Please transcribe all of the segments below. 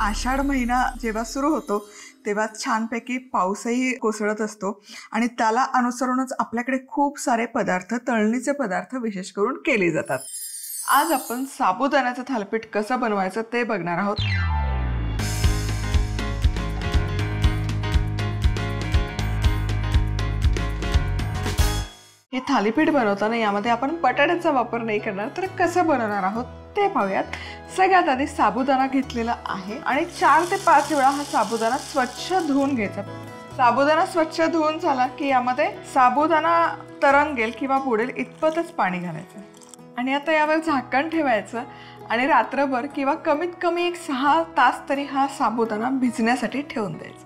आषाढ महिना जेव्हा सुरू होतो तेव्हा छानपैकी पाऊसही कोसळत असतो आणि त्याला अनुसरूनच आपल्याकडे खूप सारे पदार्थ, तळणीचे पदार्थ विशेष करून केले जातात. आज आपण साबुदाण्याचं थालीपीठ कसं बनवायचं ते बघणार आहोत. हे थालीपीठ बनवताना यामध्ये आपण बटाट्याचा वापर नाही करणार, तर कसं बनवणार आहोत ते पाहूयात. सगळ्यात आधी साबुदाणा घेतलेला आहे आणि 4 ते 5 वेळा हा साबुदाणा स्वच्छ धुवून घ्यायचा. साबुदाणा स्वच्छ धुवून झाला की यामध्ये साबुदाणा तरंगेल किंवा बुडेल इतपतच पाणी घालायचं आणि आता यावर झाकण ठेवायचं आणि रात्रभर किंवा कमीत कमी एक 6 तास तरी हा साबुदाणा भिजण्यासाठी ठेवून द्यायचा.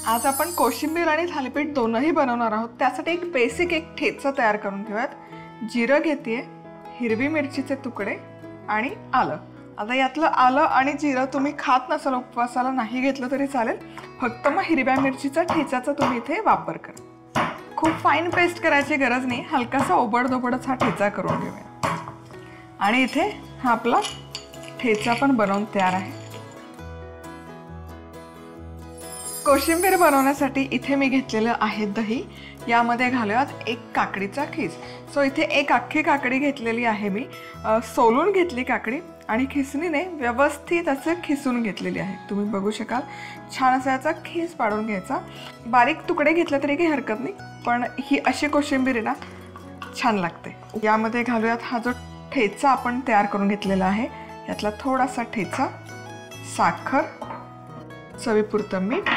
आज आपण कोशिंबीर आणि थालीपीठ दोनही बनवणार आहोत. त्यासाठी एक बेसिक ठेचा तयार करून घेऊयात. जिरं घेतेय, हिरवी मिरचीचे तुकडे आणि आलं. आता यातलं आलं आणि जिरं तुम्ही खात नसाल, उपवासाला नाही घेतलं तरी चालेल, फक्त मग हिरव्या मिरचीचा ठेचाचा तुम्ही इथे वापर करा. खूप फाईन पेस्ट करायची गरज नाही, हलकासा ओबडधोबडच हा ठेचा करून घेऊया. आणि इथे हा आपला ठेचा पण बनवून तयार आहे. कोशिंबीर बनवण्यासाठी इथे मी घेतलेलं आहे दही. यामध्ये घालूयात एक काकडीचा खीस. सो इथे एक अख्खी काकडी घेतलेली आहे मी. सोलून घेतली काकडी आणि खिसणीने व्यवस्थित असं खिसून घेतलेली आहे. तुम्ही बघू शकाल छान असा याचा खीस पाडून घ्यायचा. बारीक तुकडे घेतले तरी काही हरकत नाही, पण ही अशी कोशिंबीर आहे ना छान लागते. यामध्ये घालूयात हा जो ठेचा आपण तयार करून घेतलेला आहे, यातला थोडासा ठेचा, साखर, चवीपुरतं मीठ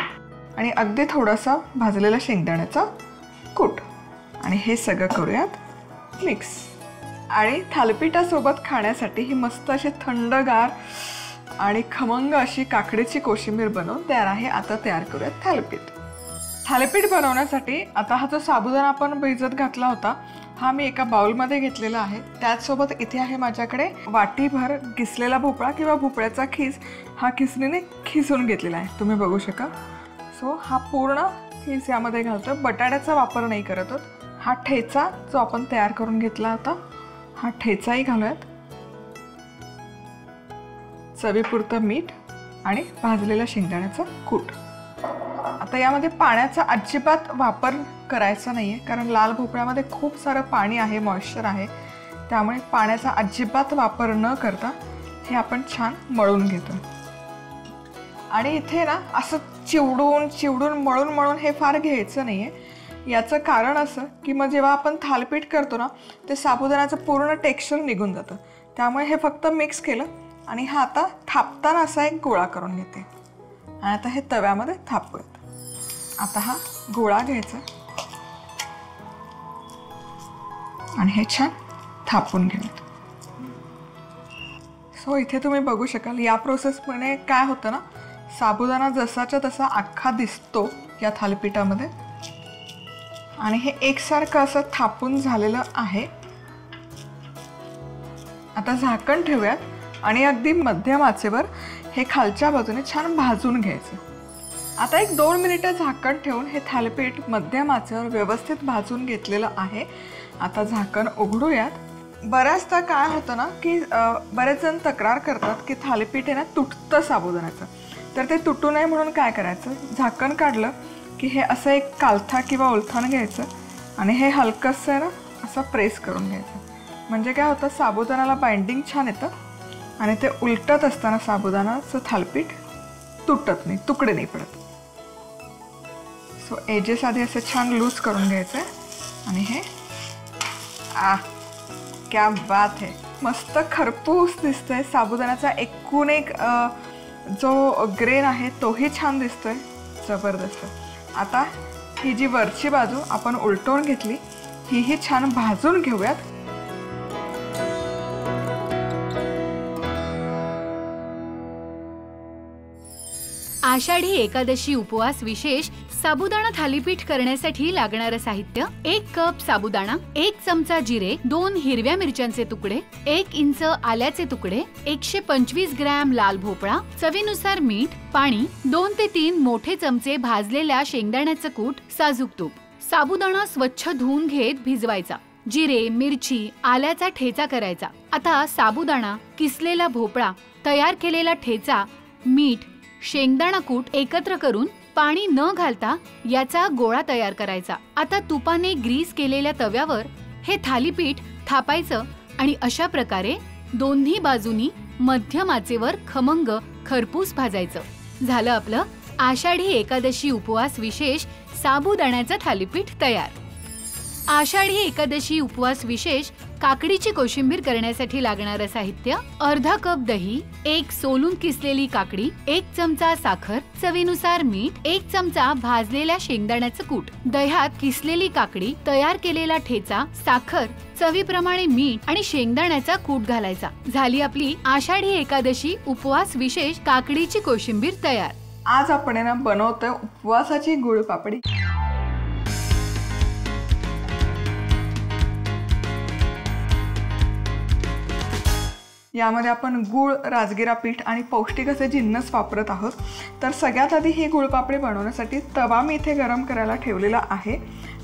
आणि अगदी थोडासा भाजलेला शेंगदाण्याचा कूट आणि हे सगळं करूयात मिक्स. आणि थालीपीठासोबत खाण्यासाठी ही मस्त अशी थंडगार आणि खमंग अशी काकडीची कोशिंबीर बनवून तयार आहे. आता तयार करूयात थालीपीठ. थालीपीठ बनवण्यासाठी आता हा जो साबुदाणा आपण भिजत घातला होता हा मी एका बाउलमध्ये घेतलेला आहे. त्याचसोबत इथे आहे माझ्याकडे वाटीभर किसलेला भोपळा किंवा भोपळ्याचा खीस. हा खिसणीने खिसून घेतलेला आहे, तुम्ही बघू शका. सो हा पूर्ण खीस यामध्ये घालतो. बटाट्याचा वापर नाही करत आहोत. हा ठेचा जो आपण तयार करून घेतला होता हा ठेचाही घालूयात. चवीपुरतं मीठ आणि भाजलेला शेंगदाण्याचा कूट. आता यामध्ये पाण्याचा अजिबात वापर करायचा नाही आहे, कारण लाल भोपळ्यामध्ये खूप सारं पाणी आहे, मॉइश्चर आहे. त्यामुळे पाण्याचा अजिबात वापर न करता हे आपण छान मळून घेतो. आणि इथे ना असं चिवडून मळून हे फार घ्यायचं नाही आहे. याचं कारण असं की मग जेव्हा आपण थालीपीठ करतो ना ते साबुदाण्याचं पूर्ण टेक्स्चर निघून जातं. त्यामुळे हे फक्त मिक्स केलं आणि हा आता थापताना असा एक गोळा करून घेते आणि आता हे तव्यामध्ये थापूयात. आता हा गोळा घ्यायचा आणि हे छान थापून घेऊयात. सो इथे तुम्ही बघू शकाल या प्रोसेसमध्ये काय होतं ना, साबुदाणा जसाच्या तसा अख्खा दिसतो या थालीपीठामध्ये आणि हे एकसारखं असं थापून झालेलं आहे. आता झाकण ठेवूयात आणि अगदी मध्यम आचेवर हे खालच्या बाजूने छान भाजून घ्यायचं. आता एक 2 मिनिटं झाकण ठेवून हे थालीपीठ मध्यम आचेवर व्यवस्थित भाजून घेतलेलं आहे. आता झाकण उघडूयात. बऱ्याचदा काय होतं ना की बरेच जण तक्रार करतात की थालीपीठ आहे ना तुटतं साबुदाण्याचं. तर ते तुटू नये म्हणून काय करायचं, झाकण काढलं की हे असं एक कालथा किंवा ओलथान घ्यायचं आणि हे हलकंसं आहे ना असं प्रेस करून घ्यायचं. म्हणजे काय होतं, साबुदाण्याला बाइंडिंग छान येतं आणि ते उलटत असताना साबुदाण्याचं थालीपीठ तुटत नाही, तुकडे नाही पडत. सो एजेस आधी असं छान लूज करून घ्यायचं आहे आणि हे क्या बात है, मस्त खरपूस दिसतंय. साबुदाण्याचा एकूण एक जो ग्रेन आहे तोही छान दिसतोय, जबरदस्त. आता ही जी वरची बाजू आपण उलटवून घेतली ही छान भाजून घेऊयात. आषाढी एकादशी उपवास विशेष साबुदाणा थालीपीठ करण्यासाठी लागणारं साहित्य: 1 कप साबुदाणा, 1 चमचा जिरे, 2 हिरव्या मिरच्यांचे तुकडे, 1 इंच आल्याचे तुकडे, 125 ग्रॅम लाल भोपळा, चवीनुसार मीठ, पाणी, 2 ते 3 मोठे चमचे भाजलेल्या शेंगदाण्याचं कूट, साजूक तूप. साबुदाणा स्वच्छ धुवून घेत भिजवायचा. जिरे, मिरची, आल्याचा ठेचा करायचा. आता साबुदाणा, किसलेला भोपळा, तयार केलेला ठेचा, मीठ, शेंगदाणा कूट एकत्र करून पाणी न घालता याचा गोळा तयार करायचा। आता तुपाने ग्रीस केलेल्या तव्यावर हे थालीपीठ थापायचं आणि अशा प्रकारे दोन्ही बाजूनी मध्यम आचेवर खमंग खरपूस भाजायचं। झालं आपलं आषाढी एकादशी उपवास विशेष साबुदाण्याचं थालीपीठ तयार। आषाढी एकादशी उपवास विशेष काकडीची कोशिंबीर करण्यासाठी लागणारं साहित्य: अर्धा कप दही, 1 सोलून किसलेली काकडी, 1 चमचा साखर, चवीनुसार मीठ, 1 चमचा भाजलेल्या शेंगदाण्याचं कूट, दह्यात किसलेली काकडी, तयार केलेला ठेचा, साखर, चवीप्रमाणे मीठ आणि शेंगदाण्याचा कूट घालायचा। झाली आपली आषाढी एकादशी उपवास विशेष काकडीची कोशिंबीर तयार। आज आपण बनवतोय उपवासाची गुळपापडी। यामध्ये आपण गूळ, राजगिरा पीठ आणि पौष्टिक असे जिन्नस वापरत आहोत। तर सगळ्यात आधी ही गुळपापडी बनवण्यासाठी तवा मी इथे गरम करायला ठेवलेला आहे।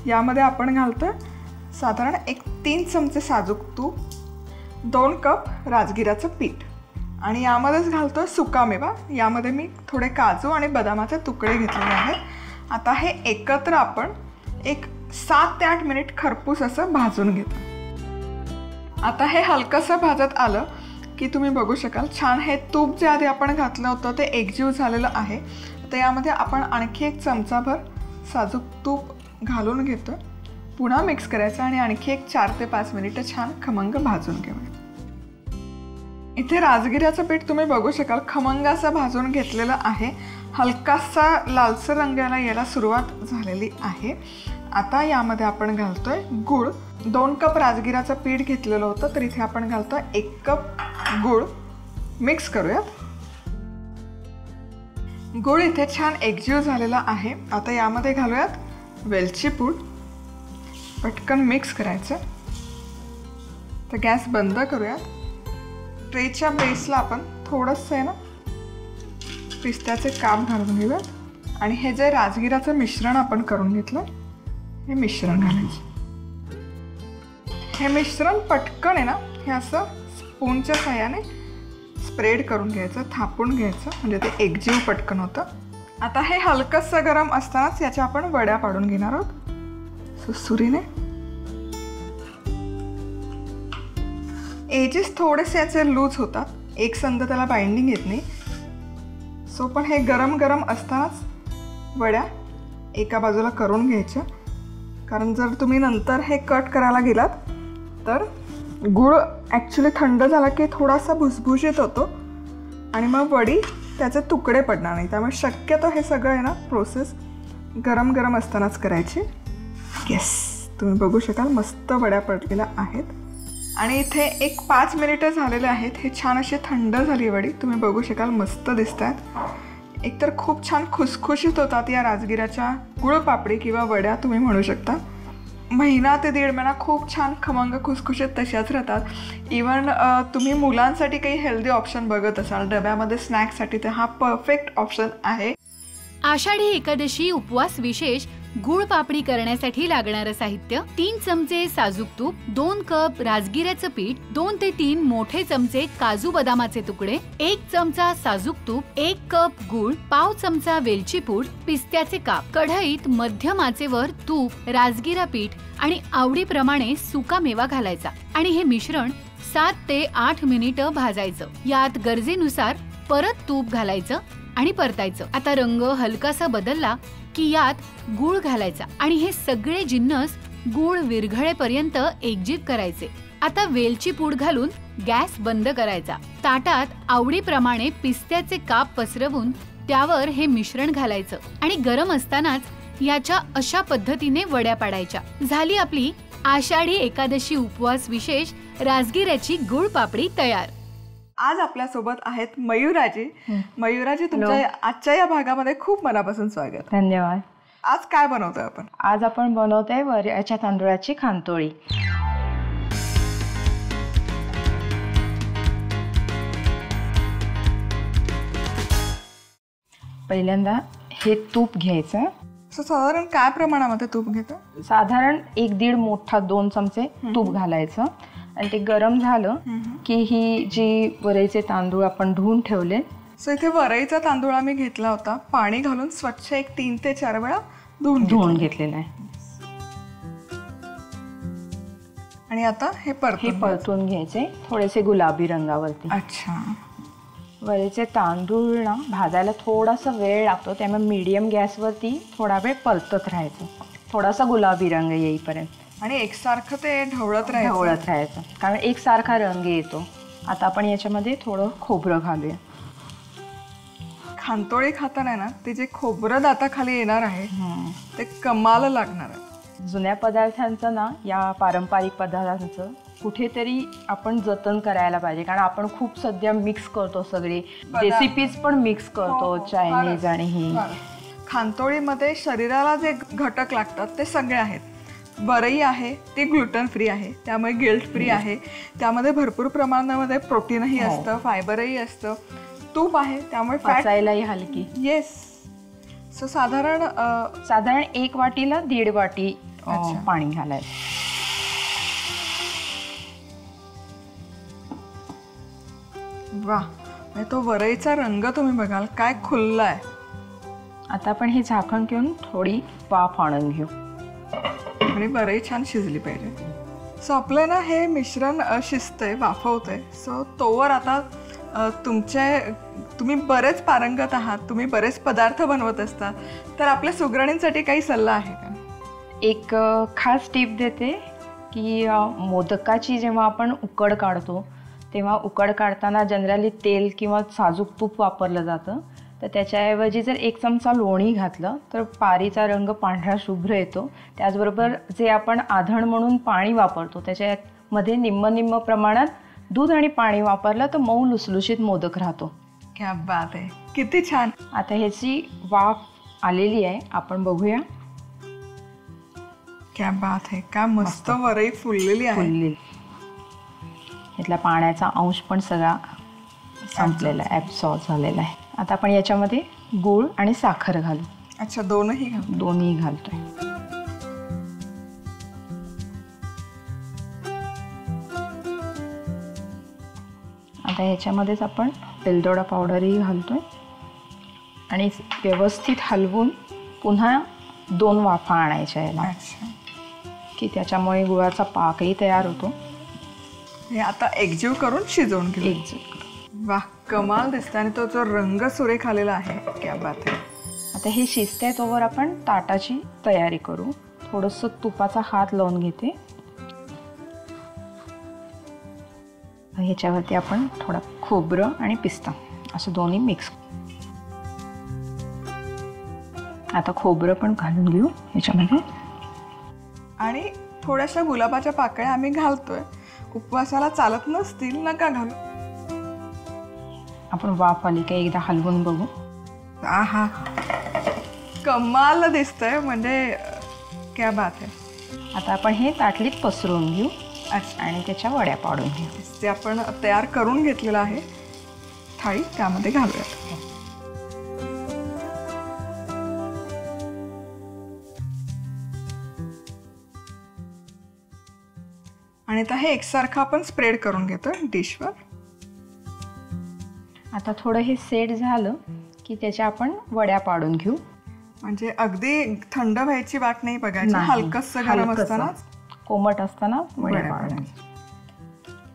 यामध्ये आपण घालतोय साधारण 3 चमचे साजूक तूप, 2 कप राजगिराचं पीठ आणि यामध्येच घालतोय सुकामेवा। यामध्ये मी थोडे काजू आणि बदामाचे तुकडे घेतलेले आहेत। आता हे एकत्र आपण 7 ते 8 मिनिट खरपूस असं भाजून घेतो। आता हे हलकंसं भाजत आलं की तुम्ही बघू शकाल छान हे तूप जे आधी आपण घातलं होतं ते एकजीव झालेलं आहे। तर यामध्ये आपण आणखी 1 चमचाभर साजूक तूप घालून घेतो, पुन्हा मिक्स करायचं आणि आणखी 4 ते 5 मिनिटं छान खमंग भाजून घेऊया। इथे राजगिऱ्याचं पीठ तुम्ही बघू शकाल खमंग असं भाजून घेतलेलं आहे। हलकासा लालसर रंग यायला सुरुवात झालेली आहे। आता यामध्ये आपण घालतोय गूळ। 2 कप राजगिराचं पीठ घेतलेलं होतं, तर इथे आपण घालतोय 1 कप गूळ। मिक्स करूयात। गूळ इथे छान एकजीव झालेला आहे। आता यामध्ये घालूयात वेलची पूड, पटकन मिक्स करायचं। तर गॅस बंद करूयात। ट्रेच्या बेसला आपण थोडंसं पिस्त्याचे काप घालून घेऊयात आणि हे जे राजगिराचं मिश्रण आपण करून घेतलं हे मिश्रण घालायचं। हे मिश्रण पटकन हे असं स्पूनच्या साहाय्याने स्प्रेड करून घ्यायचं, थापून घ्यायचं, म्हणजे ते एकजीव पटकन होतं। आता हे हलकंसं गरम असतानाच याच्या आपण वड्या पाडून घेणार आहोत सुरीने। एजेस थोडेसे याचे लूज होतात, एकसंध त्याला बाइंडिंग येत नाही। सो पण हे गरम गरम असतानाच वड्या एका बाजूला करून घ्यायच्या, कारण जर तुम्ही नंतर हे कट करायला गेलात तर गूळ ॲक्च्युली थंड झाला की थोडासा भुसभुशीत होतो आणि मग वडी त्याचे तुकडे पडणार नाही। त्यामुळे शक्यतो हे सगळं प्रोसेस गरम गरम असतानाच करायची। येस, तुम्ही बघू शकाल मस्त वड्या पडलेल्या आहेत आणि इथे 5 मिनिटं झालेले आहेत। हे छान अशी थंड झाली वडी, तुम्ही बघू शकाल मस्त दिसत आहेत। एकतर खूप छान खुसखुशीत होतात या राजगिराच्या गुळपापडी किंवा वड्या तुम्ही म्हणू शकता। महिना ते 1.5 महिना खूप छान खमंग खुसखुशीत तशाच राहतात। इवन तुम्ही मुलांसाठी काही हेल्दी ऑप्शन बघत असाल डब्यामध्ये स्नॅक्ससाठी, तर हा परफेक्ट ऑप्शन आहे। आषाढी एकादशी उपवास विशेष गुळ पापडी करण्यासाठी लागणारं साहित्य: 3 चमचे साजूक तूप, 2 कप राजगिऱ्याचं पीठ, 2 ते 3 मोठे चमचे काजू बदामाचे तुकडे, 1 चमचा साजूक तूप, 1 कप गूळ, पाव चमचा वेलची पूड, पिस्त्याचे काप। कढईत मध्यम आचेवर तूप, राजगिरा पीठ आणि आवडीप्रमाणे सुका मेवा घालायचा आणि हे मिश्रण 7 ते 8 मिनिटं भाजायचं। यात गरजेनुसार परत तूप घालायचं आणि परतायचं। आता रंग हलकासा बदलला की यात गूळ घालायचा आणि हे सगळे जिन्नस गूळ विरघळेपर्यंत एकजीव करायचे। आता वेलची पूड घालून गॅस बंद करायचा। ताटात आवडीप्रमाणे पिस्त्याचे काप पसरवून त्यावर हे मिश्रण घालायचं आणि गरम असतानाच याच्या अशा पद्धतीने वड्या पाडायच्या। झाली आपली आषाढी एकादशी उपवास विशेष राजगिऱ्याची गुळ पापडी तयार। आज आपल्या सोबत आहेत मयुराजी। मयुराजी, तुमच्या आजच्या या भागामध्ये खूप मनापासून स्वागत। धन्यवाद। आज काय बनवतोय आपण? आज आपण बनवतोय वऱ्याच्या तांदूळाची खानतोळी। पहिल्यांदा हे तूप घ्यायचं। साधारण काय प्रमाणामध्ये तूप घेतो? साधारण 1-1.5 मोठा 2 चमचे तूप घालायचं आणि ते गरम झालं की ही जी वरईचे तांदूळ आपण धुवून ठेवले सो इथे वरईचा तांदूळ आम्ही घेतला होता, पाणी घालून स्वच्छ एक 3 ते 4 वेळा धुवून घेतलेला आहे. आणि आता हे परतून घ्यायचे थोडेसे गुलाबी रंगावरती. अच्छा. वरईचे तांदूळ ना भाजायला थोडासा वेळ लागतो, त्यामुळे मीडियम गॅसवरती थोडा वेळ परतत राहायचं, थोडासा गुलाबी रंग येईपर्यंत. आणि एकसारखं ते ढवळत राहायचं कारण एकसारखा रंग येतो. आता आपण याच्यामध्ये थोडं खोबरं घालूया. खांतोळी खाताना ना ते जे खोबरं दाताखाली येणार आहे ते कमाल लागणार आहे. जुन्या पदार्थांचं ना, या पारंपरिक पदार्थांचं कुठेतरी आपण जतन करायला पाहिजे, कारण आपण खूप सध्या मिक्स करतो, सगळे रेसिपीज पण मिक्स करतो, चायनीज आणि ही. खांतोळीमध्ये शरीराला जे घटक लागतात ते सगळे आहेत. वरई आहे ती ग्लुटन फ्री आहे, त्यामुळे गिल्ट फ्री आहे, त्यामध्ये भरपूर प्रमाणामध्ये प्रोटीनही असतं, फायबरही असतं, तूप आहे त्यामुळे पचायलाही हलकी. येस. सो साधारण 1 वाटीला 1.5 वाटी पाणी घालायचं. वा, तो वरईचा रंग तुम्ही बघाल काय खुलला आहे. आता आपण हे झाकण घेऊन थोडी वाफ आणून घेऊ आणि वरई छान शिजली पाहिजे. सो आपलं ना हे मिश्रण शिजतंय, वाफवतंय. सो तोवर आता तुम्ही बरेच पारंगत आहात, तुम्ही बरेच पदार्थ बनवत असता, तर आपल्या सुगरणींसाठी काही सल्ला आहे का? एक खास टिप देते की मोदकाची जेव्हा आपण उकड काढतो तेव्हा उकड काढताना जनरली तेल किंवा साजूक तूप वापरलं जातं, तर त्याच्याऐवजी जर 1 चमचा लोणी घातलं तर पारीचा रंग पांढरा शुभ्र येतो. त्याचबरोबर जे आपण आधण म्हणून पाणी वापरतो त्याच्यामध्ये निम्म प्रमाणात दूध आणि पाणी वापरलं तर मऊ लुसलुशीत मोदक राहतो. क्या बात आहे, किती छान. आता ह्याची वाफ आलेली आहे, आपण बघूया. क्या बात आहे, काय मस्त वरई फुललेली आहे. ह्यातला पाण्याचा अंश पण सगळा संपलेला आहे, ॲब्सॉर्ब झालेला आहे. आता आपण याच्यामध्ये गूळ आणि साखर घालू. अच्छा, दोन्ही घालतोय. आता ह्याच्यामध्येच आपण वेलदोडा पावडरही घालतोय आणि व्यवस्थित हलवून पुन्हा 2 वाफा आणायच्या याला, की त्याच्यामुळे गुळाचा पाकही तयार होतो. हे आता एकजीव करून शिजवून घेऊ. वाह, कमाल दिसतं. आणि तो जो रंग सुरेख आलेला आहे, क्या बात आहे. आता हे शिजतंय तोवर आपण ताटाची तयारी करू. थोडंसं तुपाचा हात लावून घेते. ह्याच्यावरती आपण थोडा खोबरं आणि पिस्ता असं दोन्ही मिक्स. आता खोबरं पण घालून घेऊ ह्याच्यामध्ये. आणि थोड्याशा गुलाबाच्या पाकळ्या आम्ही घालतोय. उपवासाला चालत नसतील नका घालू. आपण वाफ आली का एकदा हलवून बघू. आहा, कमाल दिसतंय, म्हणजे क्या बात आहे. आता आपण हे ताटलीत पसरवून घेऊ आणि त्याच्या वड्या पाडून घेऊ. ते आपण तयार करून घेतलेलं आहे थाळी, त्यामध्ये घालूयात. आणि आता हे एकसारखं आपण स्प्रेड करून घेतोय डिशवर. आता थोडं हे सेट झालं की त्याच्या आपण वड्या पाडून घेऊ. म्हणजे अगदी थंड व्हायची वाट नाही बघायची, हलकसं गरम असताना, कोमट असताना वड्या पाडून.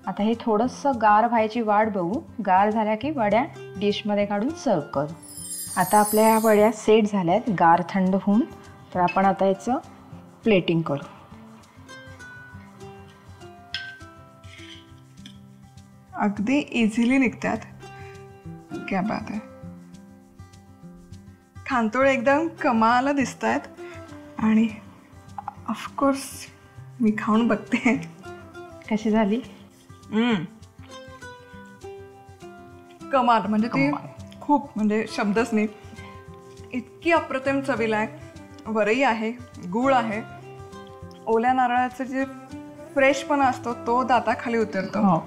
आता हे थोडंसं गार व्हायची वाट बघू. गार झाल्या की वड्या डिशमध्ये काढून सर्व करू. आता आपल्या ह्या वड्या सेट झाल्यात गार थंड होऊन, तर आपण आता याचं प्लेटिंग करू. अगदी इझिली निघतात. क्या बात आहे. खांतोळे एकदम कमाल दिसत आहेत. आणि ऑफकोर्स मी खाऊन बघते कशी झाली. कमाल, म्हणजे ती खूप, म्हणजे शब्दच नाही, इतकी अप्रतिम चवीला आहे. वरई आहे, गूळ आहे, ओल्या नारळाचं जे फ्रेशपणा असतो तो दाताखाली उतरतो.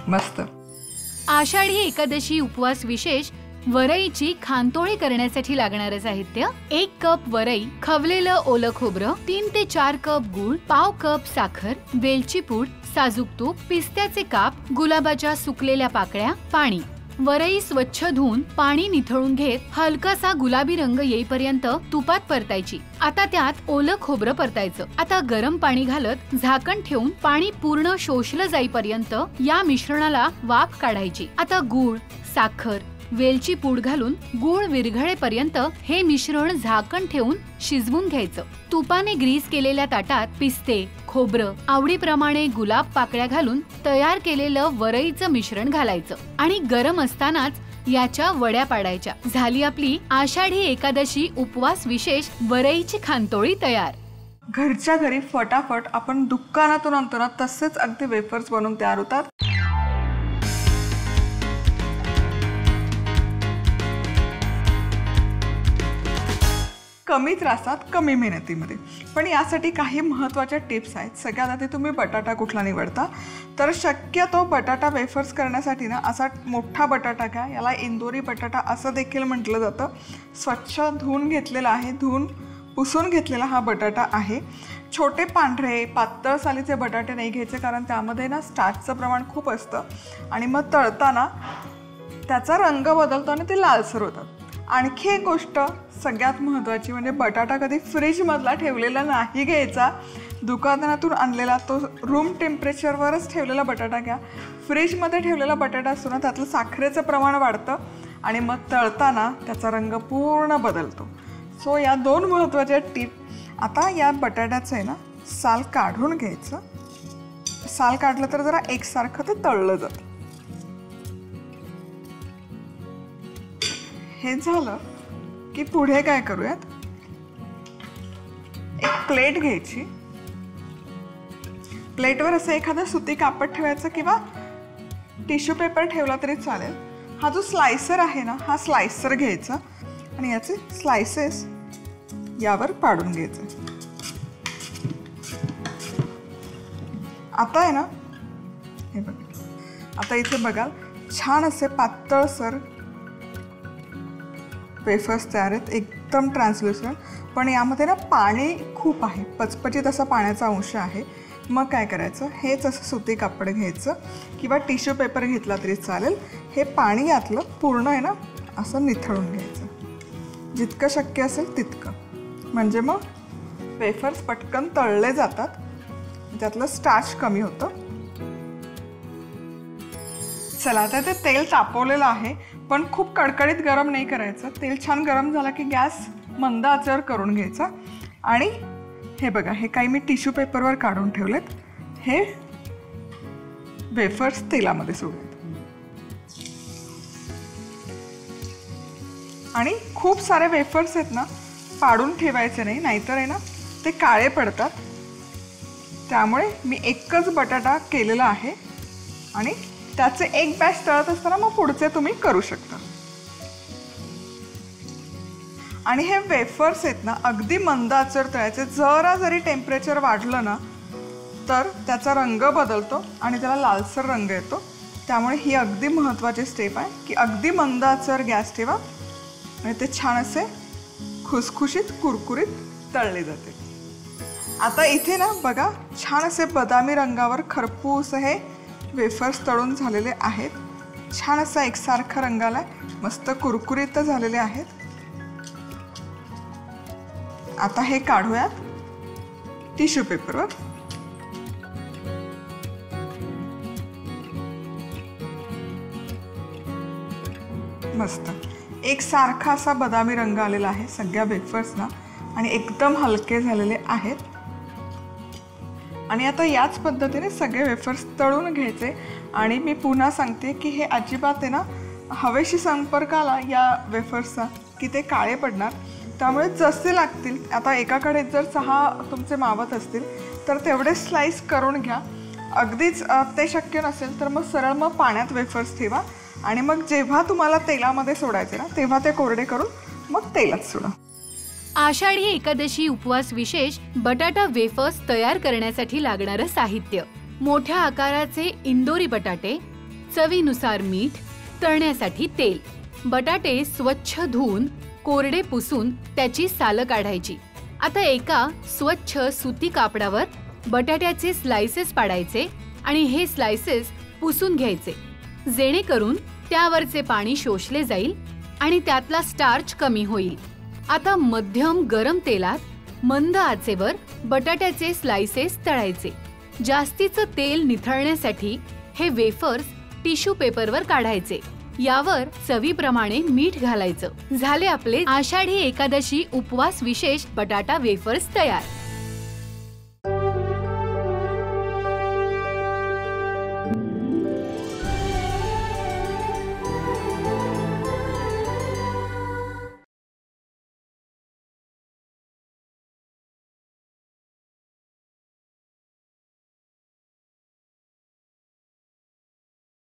मस्त. आषाढी एकादशी उपवास विशेष वरईची खांतोळी करण्यासाठी लागणारं साहित्य: 1 कप वरई, खवलेलं ओलं खोबरं, 3 ते 4 कप गूळ, पाव कप साखर, वेलची पूड, साजूक तूप, पिस्त्याचे काप, गुलाबाच्या सुकलेल्या पाकळ्या, पाणी. वरई स्वच्छ धुवून पाणी निथळून घेत हलकासा गुलाबी रंग येईपर्यंत तुपात परतायची। आता त्यात ओलं खोबरं परतायचं। आता गरम पाणी घालत झाकण ठेवून पाणी पूर्ण शोषलं जाईपर्यंत या मिश्रणाला वाफ काढायची। आता गूळ, साखर, वेलची पूड घालून गूळ विरघळेपर्यंत हे मिश्रण झाकण ठेवून शिजवून घ्यायचं। तुपाने ग्रीस केलेल्या ताटात पिस्ते, खोबरं, आवडीप्रमाणे गुलाब पाकळ्या घालून तयार केलेलं वरईचं मिश्रण घालायचं आणि गरम असतानाच याच्या वड्या पाडायच्या। झाली आपली आषाढी एकादशी उपवास विशेष वरईची खानतोळी तयार। घरच्या घरी फटाफट आपण दुकानातून आणतो ना तसेच अगदी वेफर्स बनवून तयार होतात। कमी त्रासात कमी मेहनतीमध्ये, पण यासाठी काही महत्त्वाच्या टिप्स आहेत। सगळ्यात आधी तुम्ही बटाटा कुठला निवडता तर शक्यतो बटाटा वेफर्स करण्यासाठी ना असा मोठा बटाटा घ्या। याला इंदोरी बटाटा असं देखील म्हटलं जातं। स्वच्छ धुवून घेतलेला आहे, धुवून पुसून घेतलेला हा बटाटा आहे। छोटे पांढरे पातळ सालीचे बटाटे नाही घ्यायचे, कारण त्यामध्ये ना स्टार्चचं प्रमाण खूप असतं आणि मग तळताना त्याचा रंग बदलतो आणि ते लालसर होतात। आणखी एक गोष्ट सगळ्यात महत्त्वाची म्हणजे बटाटा कधी फ्रीजमधला ठेवलेला नाही घ्यायचा। दुकानातून आणलेला तो रूम टेम्परेचरवरच ठेवलेला बटाटा घ्या। फ्रीजमध्ये ठेवलेला बटाटा असतो ना त्यातलं साखरेचं प्रमाण वाढतं आणि मग तळताना त्याचा रंग पूर्ण बदलतो। सो या दोन महत्त्वाच्या टिप। आता या बटाट्याचं आहे ना साल काढून घ्यायचं। साल काढलं तर जरा एकसारखं ते तळलं जातं। हे झालं की पुढे काय करूयात, एक प्लेट घ्यायची। प्लेटवर असं एखादं सुती कापड ठेवायचं किंवा टिश्यू पेपर ठेवला तरी चालेल। हा जो स्लायसर आहे ना हा स्लायसर घ्यायचा आणि याचे स्लायसेस यावर पाडून घ्यायचे। आता आहे ना हे बघा, आता इथे बघाल छान असे पातळसर वेफर्स तयार आहेत, एकदम ट्रान्सल्युसंट। पण यामध्ये ना पाणी खूप आहे, पचपचीत असा पाण्याचा अंश आहे। मग काय करायचं, हेच असं सुती कापड घ्यायचं किंवा टिश्यू पेपर घेतला तरी चालेल। हे पाणी यातलं पूर्ण आहे ना असं निथळून घ्यायचं, जितकं शक्य असेल तितकं, म्हणजे मग वेफर्स पटकन तळले जातात, त्यातलं स्टार्च कमी होतं। चला आता ते तेल तापवलेलं आहे, पण खूप कडकडीत गरम नाही करायचं। तेल छान गरम झाला की गॅस मंद आचेवर करून घ्यायचा आणि हे बघा, हे काही मी टिश्यू पेपरवर काढून ठेवलेत। हे वेफर्स तेलामध्ये सोडूयात आणि खूप सारे वेफर्स आहेत ना पाडून ठेवायचे नाही, नाहीतर आहे ना ते काळे पडतात। त्यामुळे मी एकच बटाटा केलेला आहे आणि त्याचे एक बॅच तळत असताना मग पुढचे तुम्ही करू शकता। आणि हे वेफर्स आहेत ना अगदी मंद आचेवर तळायचे। जरा जरी टेम्परेचर वाढलं ना तर त्याचा रंग बदलतो आणि त्याला लालसर रंग येतो। त्यामुळे ही अगदी महत्त्वाची स्टेप आहे की अगदी मंद आचेवर गॅस ठेवा आणि ते छान असे खुसखुशीत कुरकुरीत तळले जाते। आता इथे ना बघा छान असे बदामी रंगावर खरपूस हे वेफर्स तळून झालेले आहेत। छान असा एकसारखा रंगाला मस्त कुरकुरीत झालेले आहेत। आता हे काढूयात टिश्यू पेपरवर। मस्त एकसारखा असा बदामी रंग आलेला आहे सगळ्या वेफर्सना आणि एकदम हलके झालेले आहेत। आणि आता याच पद्धतीने सगळे वेफर्स तळून घ्यायचे। आणि मी पुन्हा सांगते की हे अजिबात आहे ना हवेशी संपर्क आला या वेफर्सचा की ते काळे पडणार। त्यामुळे जसे लागतील, आता एकाकडे जर 6 तुमचे मावत असतील तर तेवढे स्लाइस करून घ्या। अगदीच ते शक्य नसेल तर मग सरळ मग पाण्यात वेफर्स ठेवा आणि मग जेव्हा तुम्हाला तेलामध्ये सोडायचे ना तेव्हा ते कोरडे करून मग तेलात सोडा। आषाढी एकादशी उपवास विशेष बटाटा वेफर्स तयार करण्यासाठी लागणारं साहित्य: मोठ्या आकाराचे इंदोरी बटाटे, चवीनुसार मीठ, तळण्यासाठी तेल। बटाटे स्वच्छ धुवून कोरडे पुसून त्याची सालं काढायची। आता एका स्वच्छ सुती कापडावर बटाट्याचे स्लाइसेस पाडायचे आणि हे स्लाइसेस पुसून घ्यायचे, जेणेकरून त्यावरचे पाणी शोषले जाईल आणि त्यातला स्टार्च कमी होईल. आता मध्यम गरम तेलात मंद आचेवर बटाट्याचे स्लाइसेस तळायचे. जास्तीचं तेल निथळण्यासाठी हे वेफर्स टिश्यू पेपरवर काढायचे. यावर चवीप्रमाणे मीठ घालायचं. झाले आपले आषाढी एकादशी उपवास विशेष बटाटा वेफर्स तयार.